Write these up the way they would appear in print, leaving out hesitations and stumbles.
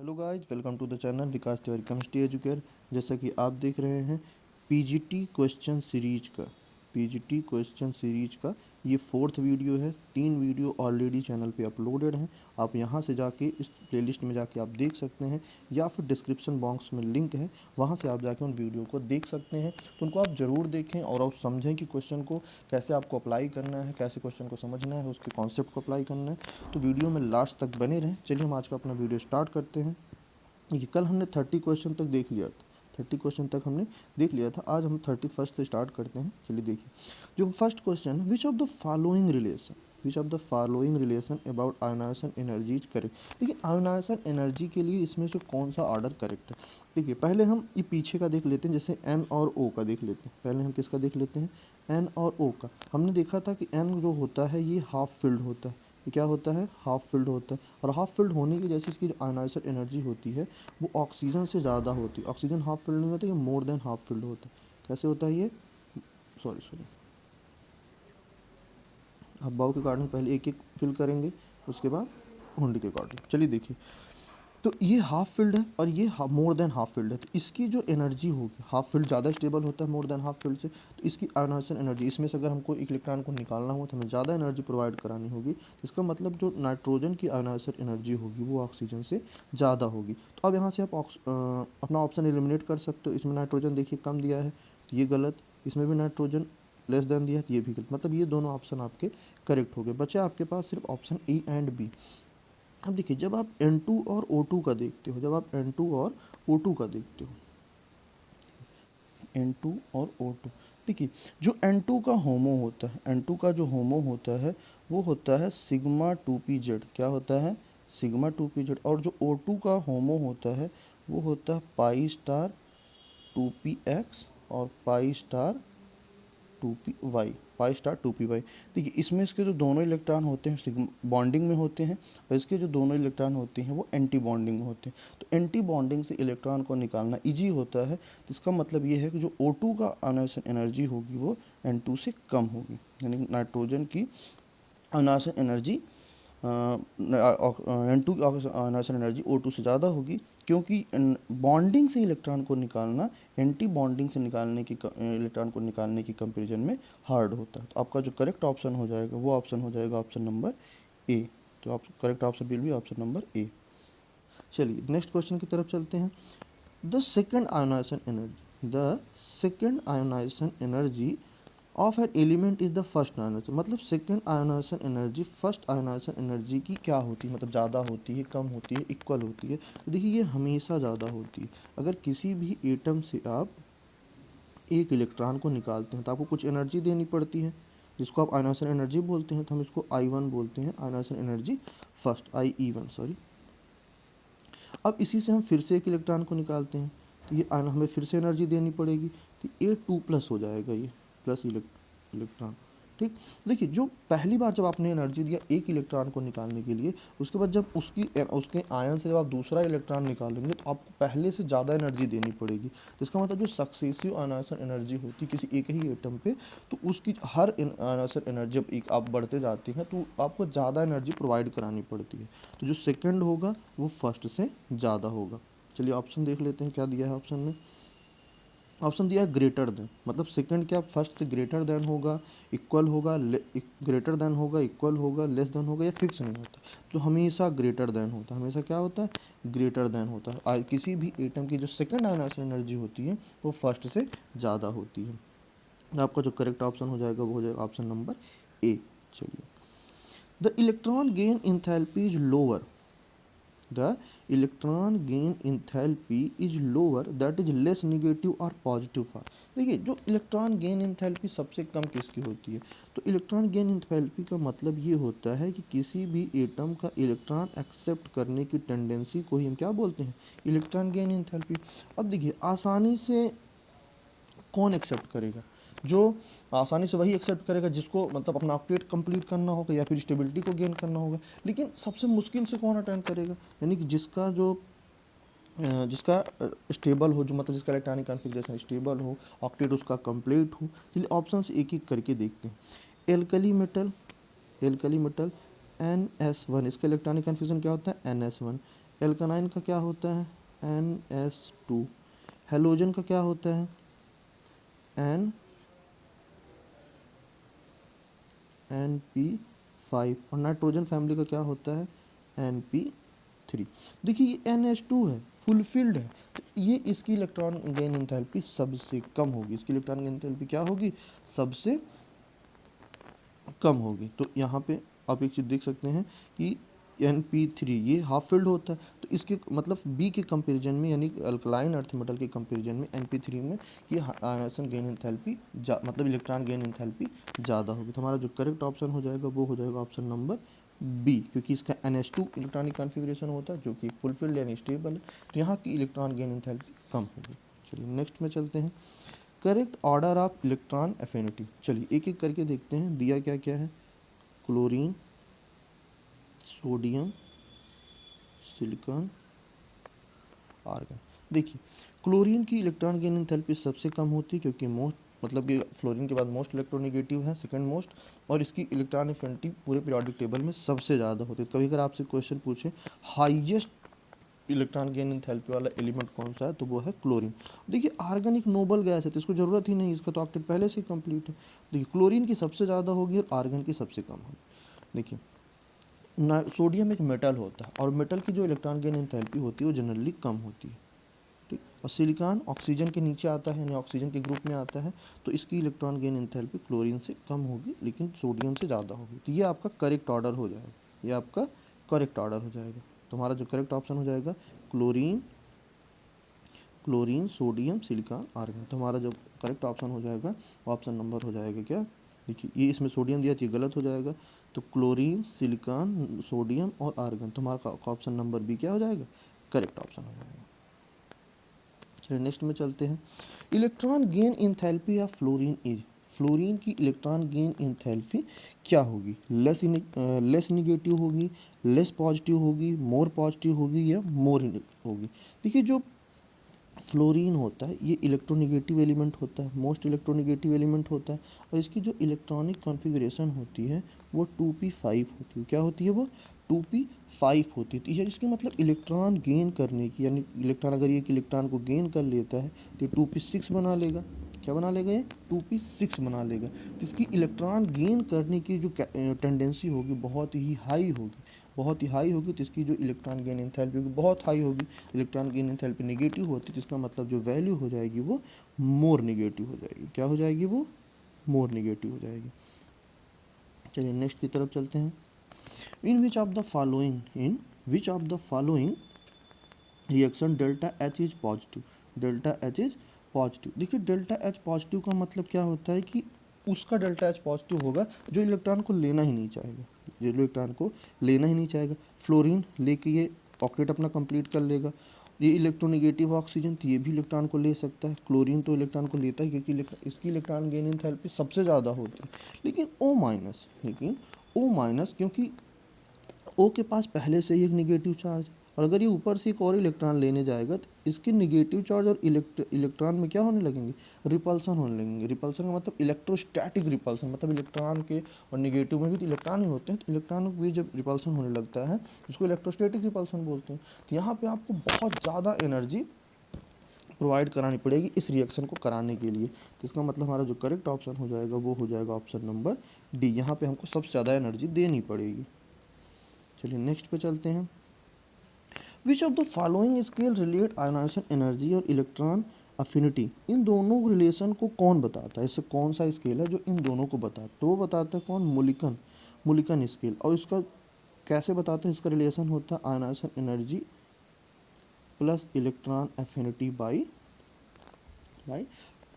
Hello guys, welcome to the channel Vikas Tiwari chemistry educator. जैसा कि आप देख रहे हैं पीजीटी क्वेश्चन सीरीज का ये फोर्थ वीडियो है। 3 वीडियो ऑलरेडी चैनल पे अपलोडेड हैं। आप यहां से जाके इस प्लेलिस्ट में जाके आप देख सकते हैं, या फिर डिस्क्रिप्शन बॉक्स में लिंक है, वहां से आप जाके उन वीडियो को देख सकते हैं। तो उनको आप ज़रूर देखें और आप समझें कि क्वेश्चन को कैसे आपको अप्लाई करना है, कैसे क्वेश्चन को समझना है, उसके कॉन्सेप्ट को अप्लाई करना है। तो वीडियो में लास्ट तक बने रहें। चलिए हम आज का अपना वीडियो स्टार्ट करते हैं। ये कल हमने 30 क्वेश्चन तक देख लिया था। 30 क्वेश्चन तक हमने देख लिया था। आज हम 31st से स्टार्ट करते हैं। चलिए देखिए, जो फर्स्ट क्वेश्चन है, which of the following relation about ionization energy is correct. देखिए, आयोनाइजेशन एनर्जी के लिए इसमें से कौन सा ऑर्डर करेक्ट है। देखिए, पहले हम ये पीछे का देख लेते हैं, जैसे एन और ओ का देख लेते हैं। पहले हम किसका देख लेते हैं, एन और ओ का। हमने देखा था कि एन जो होता है ये हाफ फिल्ड होता है। ये क्या होता है, हाफ फिल्ड होता है। और हाफ फिल्ड होने की जैसे इसकी जो आयोनाइजेशन एनर्जी होती है वो ऑक्सीजन से ज़्यादा होती है। ऑक्सीजन हाफ फिल्ड नहीं होता, ये मोर देन हाफ फिल्ड होता है। कैसे होता है ये, सॉरी अब बाउ के अकॉर्डिंग पहले एक एक फिल करेंगे, उसके बाद हुंडी के अकॉर्डिंग। चलिए देखिए, तो ये हाफ फील्ड है और ये मोर देन हाफ फील्ड है। तो इसकी जो एनर्जी होगी, हाफ फील्ड ज़्यादा स्टेबल होता है मोर देन हाफ फील्ड से, तो इसकी आयोनाइजेशन एनर्जी, इसमें से अगर हमको एक इलेक्ट्रॉन को निकालना हो तो हमें ज़्यादा एनर्जी प्रोवाइड करानी होगी। तो इसका मतलब जो नाइट्रोजन की आयोनाइजेशन एनर्जी होगी वो ऑक्सीजन से ज़्यादा होगी। तो अब यहाँ से आप अपना ऑप्शन एलिमिनेट कर सकते हो। इसमें नाइट्रोजन देखिए कम दिया है तो ये गलत, इसमें भी नाइट्रोजन लेस देन दिया है तो ये भी गलत। मतलब ये दोनों ऑप्शन आपके करेक्ट हो गए। बचे आपके पास सिर्फ ऑप्शन ए एंड बी। अब देखिए, जब आप N2 और O2 का देखते हो, N2 और O2, देखिए जो N2 का होमो होता है, N2 का जो होमो होता है वो होता है सिग्मा 2pz। क्या होता है, सिग्मा 2pz। और जो O2 का होमो होता है वो होता है पाई स्टार 2px और pi star 2py, pi star 2py। देखिए, इसमें इसके जो दोनों इलेक्ट्रॉन होते हैं बॉन्डिंग में होते हैं, और इसके जो दोनों इलेक्ट्रॉन होते हैं वो एंटी बॉन्डिंग में होते हैं। तो एंटी बॉन्डिंग से इलेक्ट्रॉन को निकालना इजी होता है। तो इसका मतलब ये है कि जो O2 का आयोनाइजेशन एनर्जी होगी वो N2 से कम होगी। यानी नाइट्रोजन की आयोनाइजेशन एनर्जी N2 की आयोनाइजेशन एनर्जी O2 से ज़्यादा होगी, क्योंकि बॉन्डिंग से इलेक्ट्रॉन को निकालना एंटी बॉन्डिंग से इलेक्ट्रॉन को निकालने की कंपैरिजन में हार्ड होता है। तो आपका जो करेक्ट ऑप्शन हो जाएगा वो ऑप्शन हो जाएगा ऑप्शन नंबर ए। तो आप correct option will be option number a. चलिए नेक्स्ट क्वेश्चन की तरफ चलते हैं। The second ionisation energy of an element is the first ionisation. मतलब second ionisation energy first ionisation energy की क्या होती है, मतलब ज़्यादा होती है, कम होती है, इक्वल होती है। तो देखिए, ये हमेशा ज़्यादा होती है। अगर किसी भी एटम से आप एक इलेक्ट्रॉन को निकालते हैं तो आपको कुछ एनर्जी देनी पड़ती है, जिसको आप आयोनाइजेशन एनर्जी बोलते हैं। तो हम इसको I1 बोलते हैं, ionisation energy first, IE1 sorry. अब इसी से हम फिर से एक इलेक्ट्रॉन को निकालते हैं तो ये हमें फिर से एनर्जी देनी पड़ेगी। तो A2+ हो जाएगा, ये प्लस इलेक्ट्रॉन। ठीक, देखिए, जो पहली बार जब आपने एनर्जी दिया एक इलेक्ट्रॉन को निकालने के लिए, उसके बाद जब उसके आयन से जब आप दूसरा इलेक्ट्रॉन निकालेंगे तो आपको पहले से ज़्यादा एनर्जी देनी पड़ेगी। तो इसका मतलब जो सक्सेसिव आयनाइजेशन एनर्जी होती है किसी एक ही एटम पे, तो उसकी हर आयनाइजेशन एनर्जी जब एक आप बढ़ते जाते हैं तो आपको ज़्यादा एनर्जी प्रोवाइड करानी पड़ती है। तो जो सेकेंड होगा वो फर्स्ट से ज़्यादा होगा। चलिए ऑप्शन देख लेते हैं क्या दिया है ऑप्शन में। ऑप्शन दिया है ग्रेटर देन, मतलब सेकंड क्या फर्स्ट से ग्रेटर देन होगा, इक्वल होगा, ग्रेटर देन होगा, इक्वल होगा, लेस देन होगा, या फिक्स नहीं होता। तो हमेशा ग्रेटर देन होता है। हमेशा क्या होता है, ग्रेटर देन होता है। किसी भी एटम की जो सेकंड आयोनाइजेशन एनर्जी होती है वो फर्स्ट से ज़्यादा होती है। आपका जो करेक्ट ऑप्शन हो जाएगा वो हो जाएगा ऑप्शन नंबर ए। चलिए, the electron gain enthalpy is lower, the electron gain enthalpy is lower, that is less negative or positive for। देखिए, जो इलेक्ट्रॉन गेन इंथैल्पी सबसे कम किसकी होती है, तो इलेक्ट्रॉन गेन इंथैल्पी का मतलब ये होता है कि किसी भी एटम का इलेक्ट्रॉन एक्सेप्ट करने की टेंडेंसी को ही हम क्या बोलते हैं, इलेक्ट्रॉन गेन इंथैल्पी। अब देखिए, आसानी से कौन एक्सेप्ट करेगा, जो आसानी से वही एक्सेप्ट करेगा जिसको मतलब अपना ऑक्टेट कंप्लीट करना होगा या फिर स्टेबिलिटी को गेन करना होगा। लेकिन सबसे मुश्किल से कौन अटेंड करेगा, यानी कि जिसका स्टेबल हो, जो मतलब जिसका इलेक्ट्रॉनिक कॉन्फ़िगरेशन स्टेबल हो, ऑक्टेट उसका कंप्लीट हो। चलिए ऑप्शन एक एक करके देखते हैं। एल्कली मेटल NS1, इसका इलेक्ट्रॉनिक कन्फ्यूजन क्या होता है, NS1। एल्कनाइन का क्या होता है NS2, हेलोजन का क्या होता है NP5, और नाइट्रोजन फैमिली का क्या होता है NP3। देखिए ये NH2 है, फुलफिल्ड है, तो ये इसकी इलेक्ट्रॉन गेन एंथैल्पी सबसे कम होगी, इसकी इलेक्ट्रॉन गेन एंथैल्पी क्या होगी, सबसे कम होगी। तो यहाँ पे आप एक चीज़ देख सकते हैं कि NP3 ये हाफ फिल्ड होता है, तो इसके मतलब बी के कंपैरिजन में, यानी अल्कलाइन अर्थ मेटल के कंपैरिजन में NP3 में ये आयनाइजेशन गेन एंथैल्पी मतलब इलेक्ट्रॉन गेन एंथैल्पी ज़्यादा होगी। तो हमारा जो करेक्ट ऑप्शन हो जाएगा वो हो जाएगा ऑप्शन नंबर बी, क्योंकि इसका NH2 इलेक्ट्रॉनिक कॉन्फ़िगरेशन होता है जो कि फुलफिल्ड यानी स्टेबल है, तो यहाँ की इलेक्ट्रॉन गेन एंथैल्पी कम होगी। चलिए नेक्स्ट में चलते हैं, correct order of electron affinity. चलिए एक एक करके देखते हैं दिया क्या क्या है, क्लोरीन, सोडियम, सिलिकॉन, आर्गन। देखिए क्लोरीन की इलेक्ट्रॉन गेन एंथैल्पी सबसे कम होती है, क्योंकि मोस्ट मतलब ये फ्लोरीन के बाद मोस्ट इलेक्ट्रोनेगेटिव है, सेकंड मोस्ट, और इसकी इलेक्ट्रॉन एफिनिटी पूरे पीरियोडिक टेबल में सबसे ज़्यादा होती है। कभी अगर आपसे क्वेश्चन पूछे हाईएस्ट इलेक्ट्रॉन गेन एंथैल्पी वाला एलिमेंट कौन सा है, तो वो है क्लोरीन। देखिए आर्गन एक नोबल गैस है, तो इसको ज़रूरत ही नहीं, इसका तो ऑक्टेट पहले से ही कंप्लीट है। देखिए क्लोरीन की सबसे ज़्यादा होगी और आर्गन की सबसे कम होगी। देखिए ना, सोडियम एक मेटल होता है, और मेटल की जो इलेक्ट्रॉन गेन एंथैल्पी होती है वो जनरली कम होती है, ठीक। और सिलिकॉन ऑक्सीजन के नीचे आता है, यानी ऑक्सीजन के ग्रुप में आता है, तो इसकी इलेक्ट्रॉन गेन एंथैल्पी क्लोरीन से कम होगी, लेकिन सोडियम से ज़्यादा होगी। तो ये आपका करेक्ट ऑर्डर हो जाएगा, ये आपका करेक्ट ऑर्डर हो जाएगा। तो हमारा जो करेक्ट ऑप्शन हो जाएगा chlorine, chlorine, sodium, silicon, argon. तो हमारा जो करेक्ट ऑप्शन हो जाएगा ऑप्शन नंबर हो जाएगा क्या, देखिए ये इसमें सोडियम दिया तो ये गलत हो जाएगा, तो क्लोरीन, सिलिकॉन, सोडियम और आर्गन। तो हमारा ऑप्शन नंबर बी क्या हो जाएगा, करेक्ट ऑप्शन हो जाएगा। चलिए नेक्स्ट में चलते हैं, electron gain enthalpy of fluorine is, fluorine की इलेक्ट्रॉन गेन इंथैल्पी क्या होगी, लेस निगेटिव होगी, लेस पॉजिटिव होगी, मोर पॉजिटिव होगी, या मोर होगी। देखिए जो फ्लोरीन होता है ये इलेक्ट्रोनेगेटिव एलिमेंट होता है, मोस्ट इलेक्ट्रोनेगेटिव एलिमेंट होता है, और इसकी जो इलेक्ट्रॉनिक कॉन्फ़िगरेशन होती है वो 2p5 होती है। क्या होती है वो, 2p5 होती है। तो ये इसकी मतलब इलेक्ट्रॉन गेन करने की, यानी इलेक्ट्रॉन अगर ये इलेक्ट्रॉन को गेन कर लेता है तो 2p6 बना लेगा। क्या बना लेगा ये, 2p6 बना लेगा। तो इसकी इलेक्ट्रॉन गेन करने की जो टेंडेंसी होगी बहुत ही हाई होगी, बहुत ही हाई होगी। तो इसकी जो इलेक्ट्रॉन गेन एंथैल्पी होगी बहुत हाई होगी। इलेक्ट्रॉन गेन एंथैल्पी नेगेटिव होती है, तो इसका मतलब जो वैल्यू हो जाएगी वो मोर नेगेटिव हो जाएगी। क्या हो जाएगी वो, मोर नेगेटिव हो जाएगी। चलिए नेक्स्ट की तरफ चलते हैं, in which of the following, in which of the following reaction delta H is positive, delta H is positive. देखिए डेल्टा एच पॉजिटिव का मतलब क्या होता है कि उसका डेल्टा एच पॉजिटिव होगा जो इलेक्ट्रॉन को लेना ही नहीं चाहेगा, जो इलेक्ट्रॉन को लेना ही नहीं चाहेगा। फ्लोरीन लेके ये ऑक्टेट अपना कंप्लीट कर लेगा। ये इलेक्ट्रोनेगेटिव ऑक्सीजन, तो ये भी इलेक्ट्रॉन को ले सकता है। क्लोरीन तो इलेक्ट्रॉन को लेता है क्योंकि इसकी इलेक्ट्रॉन गेन एंथैल्पी सबसे ज़्यादा होती है। लेकिन ओ माइनस क्योंकि ओ के पास पहले से ही एक निगेटिव चार्ज, और अगर ये ऊपर से एक और इलेक्ट्रॉन लेने जाएगा तो इसके निगेटिव चार्ज और इलेक्ट्रॉन में क्या होने लगेंगे, रिपल्सन होने लगेंगे। रिपल्सन का मतलब इलेक्ट्रोस्टैटिक रिपल्सन, मतलब इलेक्ट्रॉन के और निगेटिव में भी तो इलेक्ट्रॉन ही होते हैं, तो इलेक्ट्रॉन भी जब रिपल्सन होने लगता है उसको इलेक्ट्रोस्टैटिक रिपल्सन बोलते हैं। तो यहाँ पर आपको बहुत ज़्यादा एनर्जी प्रोवाइड करानी पड़ेगी इस रिएक्शन को कराने के लिए। तो इसका मतलब हमारा जो करेक्ट ऑप्शन हो जाएगा वो हो जाएगा ऑप्शन नंबर डी, यहाँ पे हमको सबसे ज़्यादा एनर्जी देनी पड़ेगी। चलिए नेक्स्ट पे चलते हैं, which of the following scale relate ionization energy और इलेक्ट्रॉन अफिनिटी। इन दोनों रिलेशन को कौन बताता है, इससे कौन सा स्केल है जो इन दोनों को बताता है, तो वो बताता है कौन, मुलिकन स्केल। और इसका कैसे बताते हैं, इसका रिलेशन होता है ionization energy plus electron affinity by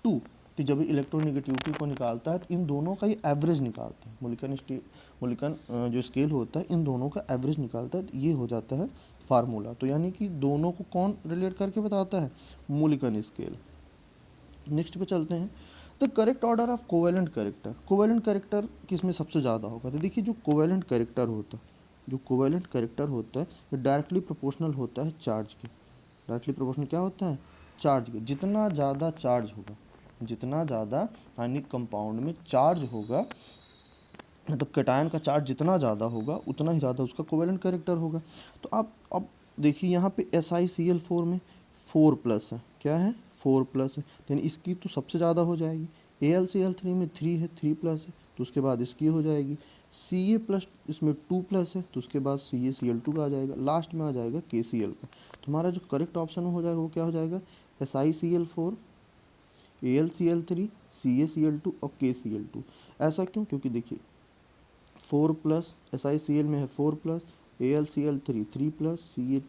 2। तो जब इलेक्ट्रोनेगेटिविटी को निकालता है तो इन दोनों का ये एवरेज निकालता है। मुलिकन जो स्केल होता है इन दोनों का एवरेज निकालता है, तो ये हो जाता है फार्मूला। तो यानी कि दोनों को कौन रिलेट करके बताता है, मुलिकन स्केल। नेक्स्ट पे चलते हैं, the correct order of covalent character. Covalent character किस में सबसे ज़्यादा होगा, तो देखिए जो कोवेलेंट कैरेक्टर होता है, जो कोवेलेंट कैरेक्टर होता है ये डायरेक्टली प्रोपोर्शनल होता है चार्ज के। डायरेक्टली प्रोपोर्शनल क्या होता है, चार्ज के। जितना ज़्यादा चार्ज होगा, जितना ज़्यादा यानी कंपाउंड में चार्ज होगा, मतलब कैटायन का चार्ज जितना ज़्यादा होगा उतना ही ज़्यादा उसका कोवेलेंट कैरेक्टर होगा। तो अब देखिए यहाँ पे SiCl4 में 4 प्लस है, क्या है 4 प्लस है, यानी इसकी तो सबसे ज़्यादा हो जाएगी। AlCl3 में 3 है, 3 प्लस है, तो उसके बाद इसकी हो जाएगी। Ca प्लस इसमें 2 प्लस है, तो उसके बाद CaCl2 का आ जाएगा, लास्ट में आ जाएगा KCl का। तो हमारा जो करेक्ट ऑप्शन हो जाएगा वो क्या हो जाएगा, SiCl4, AlCl3, CaCl2 और KCl2। ऐसा क्यों, क्योंकि देखिए 4 प्लस SiCl में है 4 plus, AlCl3 3 plus, Ca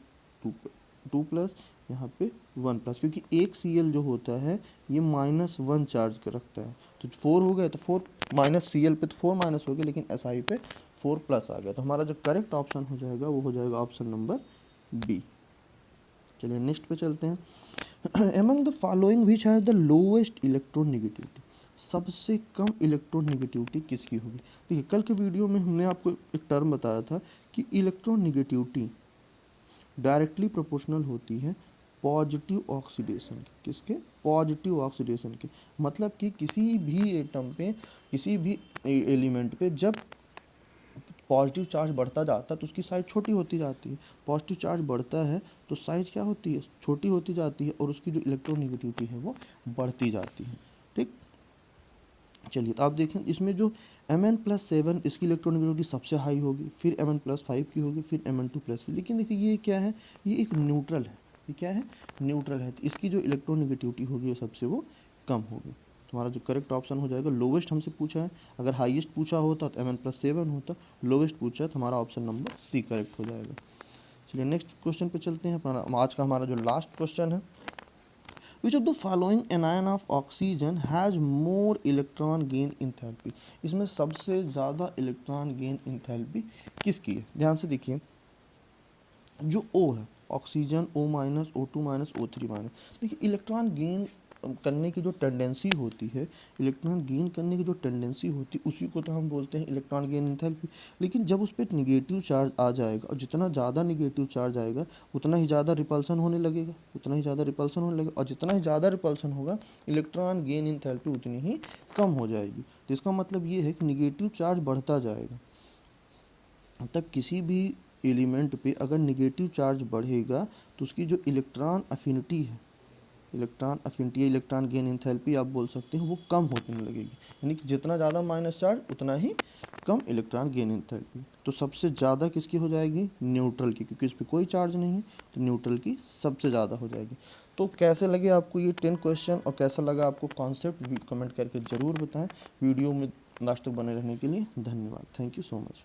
2 plus, यहाँ पे 1 प्लस, क्योंकि एक Cl जो होता है ये -1 चार्ज का रखता है। तो 4 हो गया तो 4 माइनस Cl पे तो 4 माइनस हो गया, लेकिन Si पे 4 प्लस आ गया। तो हमारा जो करेक्ट ऑप्शन हो जाएगा वो हो जाएगा ऑप्शन नंबर बी। चलिए नेक्स्ट पे चलते हैं। Among the following which has the lowest electronegativity, सबसे कम इलेक्ट्रोनेगेटिविटी किसकी होगी। देखिए कल के वीडियो में हमने आपको एक टर्म बताया था कि इलेक्ट्रोनेगेटिविटी डायरेक्टली प्रोपोर्शनल होती है पॉजिटिव ऑक्सीडेशन के, किसके, पॉजिटिव ऑक्सीडेशन के। मतलब कि किसी भी एटम पे, किसी भी एलिमेंट पे जब पॉजिटिव चार्ज बढ़ता जाता है तो उसकी साइज छोटी होती जाती है। पॉजिटिव चार्ज बढ़ता है तो साइज क्या होती है, छोटी होती जाती है, और उसकी जो इलेक्ट्रोनेगेटिविटी है वो बढ़ती जाती है। ठीक, चलिए तो आप देखें इसमें जो Mn+7 इसकी इलेक्ट्रोनेगेटिविटी सबसे हाई होगी, फिर Mn+5 की होगी, फिर Mn2+ की। लेकिन देखिए ये क्या है, ये एक न्यूट्रल है, ये क्या है, न्यूट्रल है, तो इसकी जो इलेक्ट्रोनेगेटिविटी होगी वो सबसे वो कम होगी। तुम्हारा जो करेक्ट ऑप्शन हो जाएगा, लोवेस्ट हमसे पूछा है, अगर हाईएस्ट पूछा होता तो Mn+7 होता, लोवेस्ट पूछा है तो हमारा ऑप्शन नंबर सी करेक्ट हो जाएगा। चलिए नेक्स्ट क्वेश्चन पे चलते हैं। अपना आज का हमारा जो लास्ट क्वेश्चन है, which of the following anion of oxygen has more electron gain enthalpy, इसमें सबसे ज़्यादा इलेक्ट्रॉन गेन इंथैल्पी किसकी है। ध्यान से देखिए, जो O है ऑक्सीजन, O-, O2-, O3-, देखिए इलेक्ट्रॉन गेन करने की जो टेंडेंसी होती है, इलेक्ट्रॉन गेन करने की जो टेंडेंसी होती है उसी को तो हम बोलते हैं इलेक्ट्रॉन गेन इंथैल्पी। लेकिन जब उस पर निगेटिव चार्ज आ जाएगा, और जितना ज़्यादा निगेटिव चार्ज आएगा उतना ही ज़्यादा रिपल्सन होने लगेगा, उतना ही ज़्यादा रिपल्सन होने लगेगा, और जितना ही ज़्यादा रिपल्सन होगा इलेक्ट्रॉन गेन इंथैल्पी उतनी ही कम हो जाएगी। तो इसका मतलब ये है कि निगेटिव चार्ज बढ़ता जाएगा, तब किसी भी एलिमेंट पे अगर निगेटिव चार्ज बढ़ेगा तो उसकी जो इलेक्ट्रॉन अफिनिटी है, electron affinity, electron gain enthalpy आप बोल सकते हैं, वो कम होने लगेगी। यानी कि जितना ज़्यादा माइनस चार्ज उतना ही कम इलेक्ट्रॉन गेन इंथैल्पी। तो सबसे ज़्यादा किसकी हो जाएगी, न्यूट्रल की, क्योंकि इस पर कोई चार्ज नहीं है, तो न्यूट्रल की सबसे ज़्यादा हो जाएगी। तो कैसे लगे आपको ये 10 क्वेश्चन और कैसा लगा आपको कॉन्सेप्ट, कमेंट करके ज़रूर बताएं। वीडियो में लास्ट तक बने रहने के लिए धन्यवाद। Thank you so much.